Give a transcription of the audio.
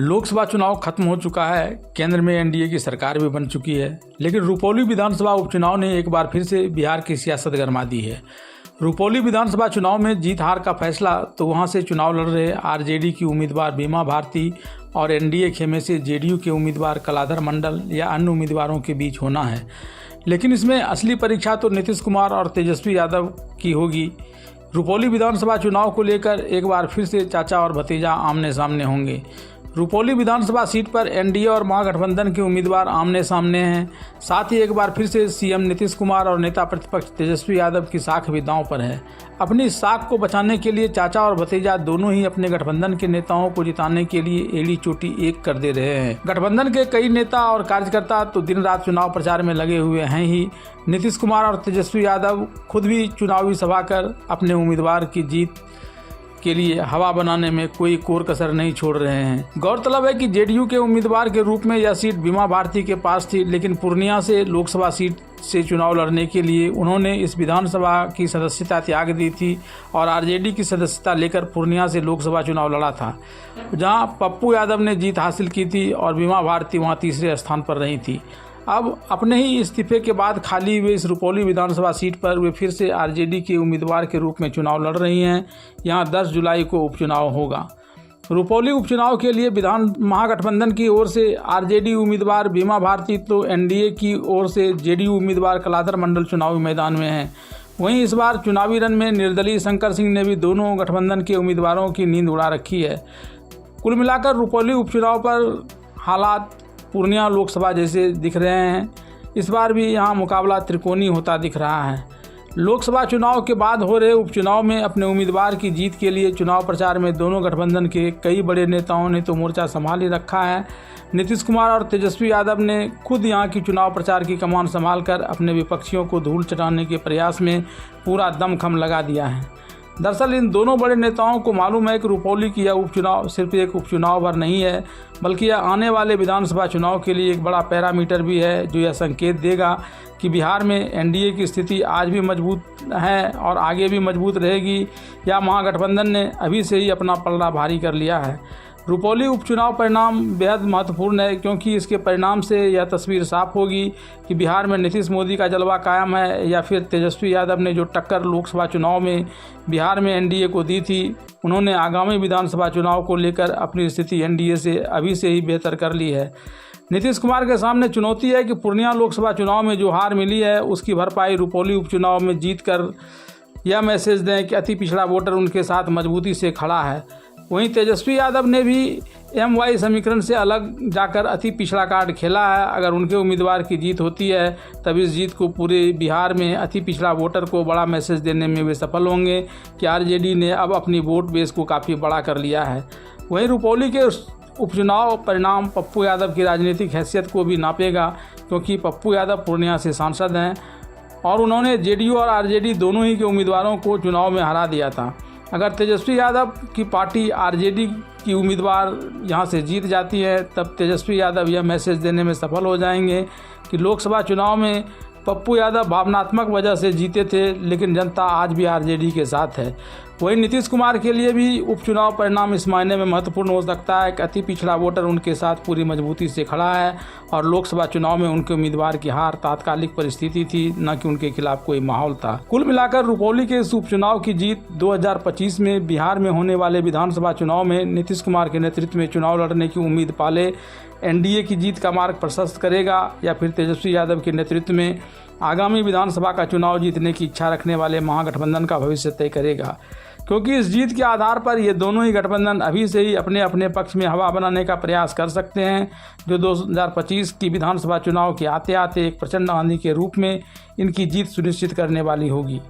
लोकसभा चुनाव खत्म हो चुका है। केंद्र में एनडीए की सरकार भी बन चुकी है, लेकिन रुपौली विधानसभा उपचुनाव ने एक बार फिर से बिहार की सियासत गरमा दी है। रुपौली विधानसभा चुनाव में जीत हार का फैसला तो वहां से चुनाव लड़ रहे आरजेडी की उम्मीदवार बीमा भारती और एनडीए खेमे से जेडीयू के उम्मीदवार कलाधर मंडल या अन्य उम्मीदवारों के बीच होना है, लेकिन इसमें असली परीक्षा तो नीतीश कुमार और तेजस्वी यादव की होगी। रुपौली विधानसभा चुनाव को लेकर एक बार फिर से चाचा और भतीजा आमने सामने होंगे। रुपौली विधानसभा सीट पर एनडीए और महागठबंधन के उम्मीदवार आमने सामने हैं। साथ ही एक बार फिर से सीएम नीतीश कुमार और नेता प्रतिपक्ष तेजस्वी यादव की साख भी दांव पर है। अपनी साख को बचाने के लिए चाचा और भतीजा दोनों ही अपने गठबंधन के नेताओं को जिताने के लिए एड़ी चोटी एक कर दे रहे हैं। गठबंधन के कई नेता और कार्यकर्ता तो दिन रात चुनाव प्रचार में लगे हुए हैं ही। नीतीश कुमार और तेजस्वी यादव खुद भी चुनावी सभा कर अपने उम्मीदवार की जीत के लिए हवा बनाने में कोई कोर कसर नहीं छोड़ रहे हैं। गौरतलब है कि जेडीयू के उम्मीदवार के रूप में यह सीट बीमा भारती के पास थी, लेकिन पूर्णिया से लोकसभा सीट से चुनाव लड़ने के लिए उन्होंने इस विधानसभा की सदस्यता त्याग दी थी और आरजेडी की सदस्यता लेकर पूर्णिया से लोकसभा चुनाव लड़ा था, जहां पप्पू यादव ने जीत हासिल की थी और बीमा भारती वहां तीसरे स्थान पर रही थी। अब अपने ही इस्तीफे के बाद खाली हुए इस रुपौली विधानसभा सीट पर वे फिर से आरजेडी के उम्मीदवार के रूप में चुनाव लड़ रही हैं। यहां 10 जुलाई को उपचुनाव होगा। रुपौली उपचुनाव के लिए महागठबंधन की ओर से आरजेडी उम्मीदवार बीमा भारती तो एनडीए की ओर से जेडीयू उम्मीदवार कलाधर मंडल चुनावी मैदान में हैं। वहीं इस बार चुनावी रण में निर्दलीय शंकर सिंह ने भी दोनों गठबंधन के उम्मीदवारों की नींद उड़ा रखी है। कुल मिलाकर रुपौली उपचुनाव पर हालात पूर्णिया लोकसभा जैसे दिख रहे हैं। इस बार भी यहां मुकाबला त्रिकोणीय होता दिख रहा है। लोकसभा चुनाव के बाद हो रहे उपचुनाव में अपने उम्मीदवार की जीत के लिए चुनाव प्रचार में दोनों गठबंधन के कई बड़े नेताओं ने तो मोर्चा संभाल ही रखा है। नीतीश कुमार और तेजस्वी यादव ने खुद यहां की चुनाव प्रचार की कमान संभालकर अपने विपक्षियों को धूल चटाने के प्रयास में पूरा दमखम लगा दिया है। दरअसल इन दोनों बड़े नेताओं को मालूम है कि रुपौली की यह उपचुनाव सिर्फ एक उपचुनाव भर नहीं है, बल्कि यह आने वाले विधानसभा चुनाव के लिए एक बड़ा पैरामीटर भी है, जो यह संकेत देगा कि बिहार में एनडीए की स्थिति आज भी मजबूत है और आगे भी मजबूत रहेगी, या महागठबंधन ने अभी से ही अपना पलड़ा भारी कर लिया है। रुपौली उपचुनाव परिणाम बेहद महत्वपूर्ण है, क्योंकि इसके परिणाम से यह तस्वीर साफ होगी कि बिहार में नीतीश मोदी का जलवा कायम है या फिर तेजस्वी यादव ने जो टक्कर लोकसभा चुनाव में बिहार में एनडीए को दी थी, उन्होंने आगामी विधानसभा चुनाव को लेकर अपनी स्थिति एनडीए से अभी से ही बेहतर कर ली है। नीतीश कुमार के सामने चुनौती है कि पूर्णिया लोकसभा चुनाव में जो हार मिली है उसकी भरपाई रुपौली उपचुनाव में जीत कर यह मैसेज दें कि अति पिछड़ा वोटर उनके साथ मजबूती से खड़ा है। वहीं तेजस्वी यादव ने भी MY समीकरण से अलग जाकर अति पिछड़ा कार्ड खेला है। अगर उनके उम्मीदवार की जीत होती है तब इस जीत को पूरे बिहार में अति पिछड़ा वोटर को बड़ा मैसेज देने में वे सफल होंगे कि आरजेडी ने अब अपनी वोट बेस को काफ़ी बड़ा कर लिया है। वहीं रुपौली के उपचुनाव परिणाम पप्पू यादव की राजनीतिक हैसियत को भी नापेगा, क्योंकि पप्पू यादव पूर्णिया से सांसद हैं और उन्होंने जेडीयू और आरजेडी दोनों ही के उम्मीदवारों को चुनाव में हरा दिया था। अगर तेजस्वी यादव की पार्टी आरजेडी की उम्मीदवार यहां से जीत जाती है, तब तेजस्वी यादव यह मैसेज देने में सफल हो जाएंगे कि लोकसभा चुनाव में पप्पू यादव भावनात्मक वजह से जीते थे, लेकिन जनता आज भी आरजेडी के साथ है। वहीं नीतीश कुमार के लिए भी उपचुनाव परिणाम इस मायने में महत्वपूर्ण हो सकता है कि अति पिछड़ा वोटर उनके साथ पूरी मजबूती से खड़ा है और लोकसभा चुनाव में उनके उम्मीदवार की हार तात्कालिक परिस्थिति थी, न कि उनके खिलाफ कोई माहौल था। कुल मिलाकर रुपौली के इस उपचुनाव की जीत 2025 में बिहार में होने वाले विधानसभा चुनाव में नीतीश कुमार के नेतृत्व में चुनाव लड़ने की उम्मीद पाले एनडीए की जीत का मार्ग प्रशस्त करेगा, या फिर तेजस्वी यादव के नेतृत्व में आगामी विधानसभा का चुनाव जीतने की इच्छा रखने वाले महागठबंधन का भविष्य तय करेगा। क्योंकि इस जीत के आधार पर ये दोनों ही गठबंधन अभी से ही अपने अपने पक्ष में हवा बनाने का प्रयास कर सकते हैं, जो 2025 की विधानसभा चुनाव के आते आते एक प्रचंड आंधी के रूप में इनकी जीत सुनिश्चित करने वाली होगी।